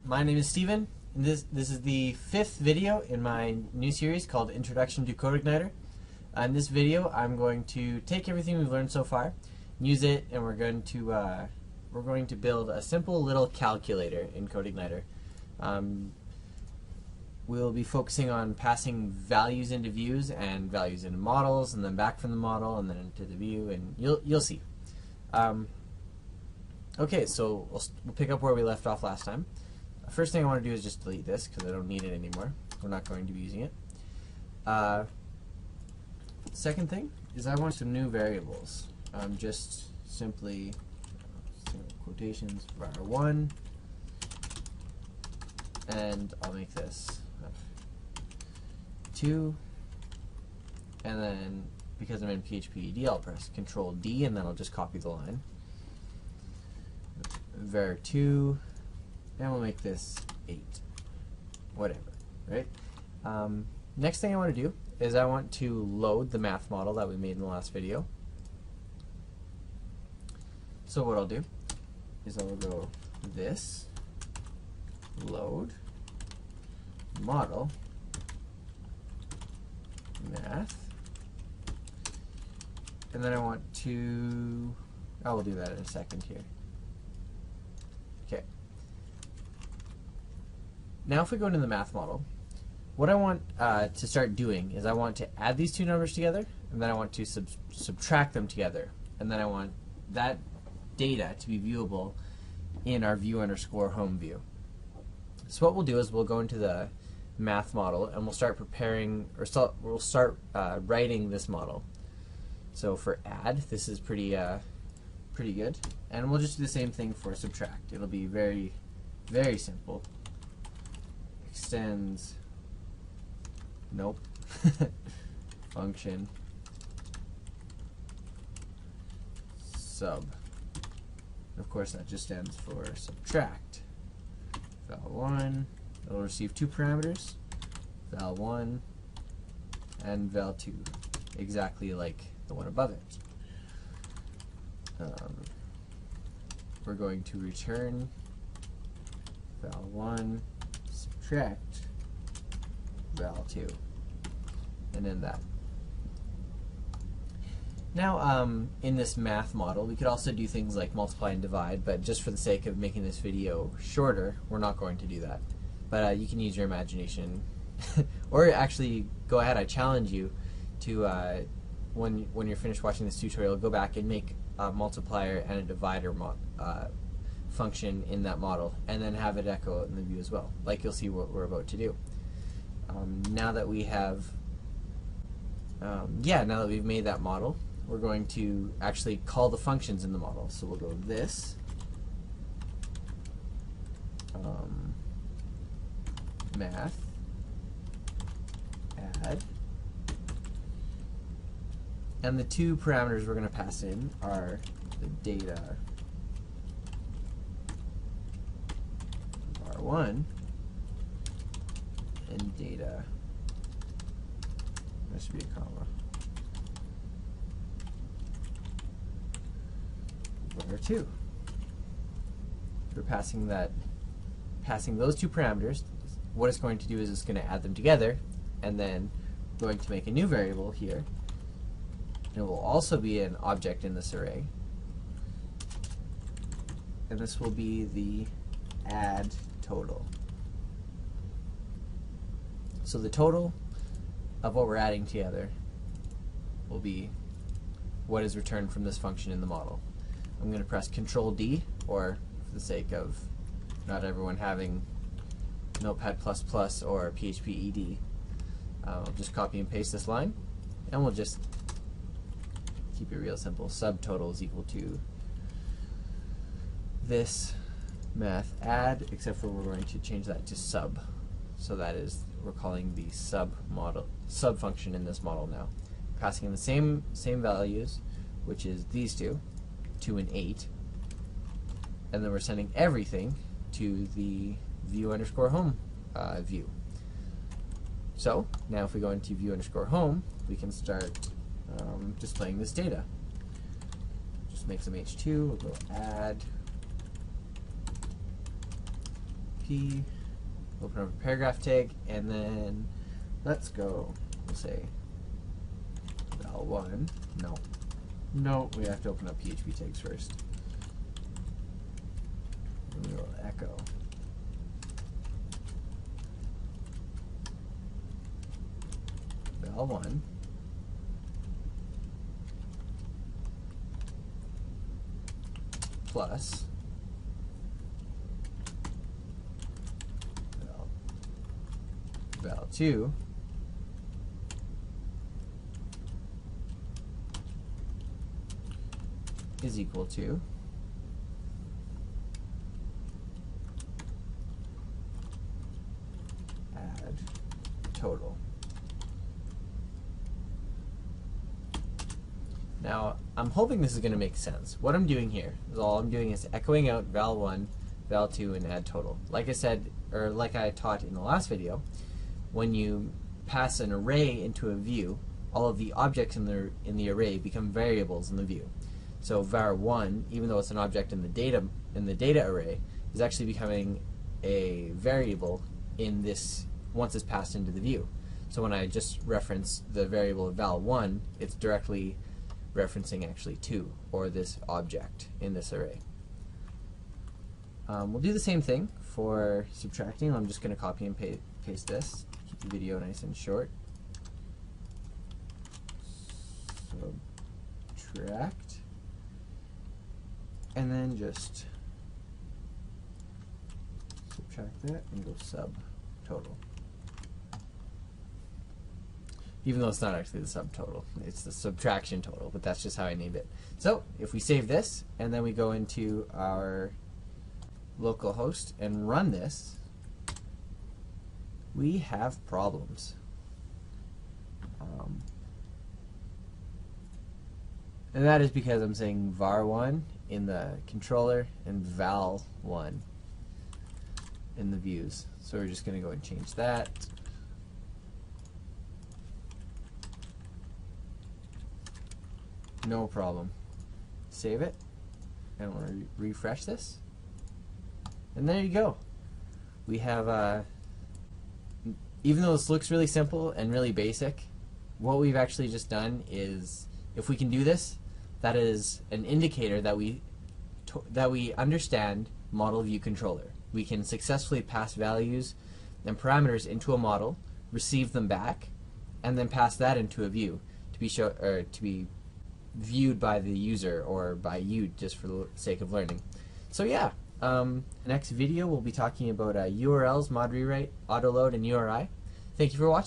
my name is Steven, and this is the 5th video in my new series called Introduction to CodeIgniter. In this video, I'm going to take everything we've learned so far, use it, and we're going to build a simple little calculator in CodeIgniter. We'll be focusing on passing values into views and values into models, and then back from the model, and then into the view, and you'll see. Okay, so we'll pick up where we left off last time. First thing I want to do is just delete this because I don't need it anymore. We're not going to be using it. Second thing is I want some new variables. Just simply quotations var1, and I'll make this 2, and then because I'm in PHP-ED, I'll press Control-D, and then I'll just copy the line. var2, and we'll make this 8. Whatever, right? Next thing I want to do is I want to load the math model that we made in the last video. So what I'll do is I'll go this, load, model, math, and then I want to, I will do that in a second here. Okay. Now if we go into the math model, what I want to start doing is I want to add these two numbers together, and then I want to subtract them together, and then I want that data to be viewable in our view_home view. So what we'll do is we'll go into the math model, and we'll start preparing, or we'll start writing this model. So for add, this is pretty good, and we'll just do the same thing for subtract. It'll be very, very simple. Extends, nope, function, sub. Of course, that just stands for subtract. Val1, it'll receive two parameters, val1 and val2, exactly like the one above it. We're going to return val1 subtract val2, and then that. Now, in this math model, we could also do things like multiply and divide, but just for the sake of making this video shorter, we're not going to do that. But you can use your imagination, or actually, go ahead. I challenge you to, when you're finished watching this tutorial, go back and make a multiplier and a divider function in that model, and then have it echo in the view as well, like you'll see what we're about to do. Now that we have, now that we've made that model, we're going to actually call the functions in the model. So we'll go this, math, add, and the two parameters we're going to pass in are the data var1 and data, there should be a comma, var2. We're passing those two parameters. What it's going to do is it's going to add them together, and then going to make a new variable here. And it will also be an object in this array, and this will be the add total. So the total of what we're adding together will be what is returned from this function in the model. I'm going to press Control-D, or for the sake of not everyone having Notepad++ or PHP-ED, I'll just copy and paste this line, and we'll just keep it real simple. Subtotal is equal to this math add, except for we're going to change that to sub. So that is, we're calling the sub function in this model now, passing in the same values, which is these two, 2 and 8, and then we're sending everything to the view_home view. So now if we go into view_home, we can start displaying this data. Just make some h2, we'll go add PHP, open up a paragraph tag, and then let's go, we'll say val1, no, we have to open up PHP tags first. And we will echo val1 plus val2 is equal to add total. Now, I'm hoping this is going to make sense. What I'm doing here is all I'm doing is echoing out val1, val2, and add total. Like I said, or like I taught in the last video, when you pass an array into a view, all of the objects in the array become variables in the view. So var1, even though it's an object in the data array, is actually becoming a variable in this once it's passed into the view. So when I just reference the variable val1, it's directly referencing actually 2, or this object in this array. We'll do the same thing for subtracting. I'm just going to copy and paste this. Keep the video nice and short. Subtract, and then just subtract that and go subtotal. Even though it's not actually the subtotal, it's the subtraction total, but that's just how I named it. So if we save this and then we go into our local host and run this, we have problems. And that is because I'm saying var1 in the controller and val1 in the views. So we're just going to go and change that. No problem. Save it. And we'll refresh this. And there you go. We have, even though this looks really simple and really basic, what we've actually just done is, if we can do this, that is an indicator that we understand model view controller. We can successfully pass values and parameters into a model, receive them back, and then pass that into a view to be viewed by the user, or by you just for the sake of learning. So yeah, next video we'll be talking about URLs, mod rewrite, autoload, and URI. Thank you for watching.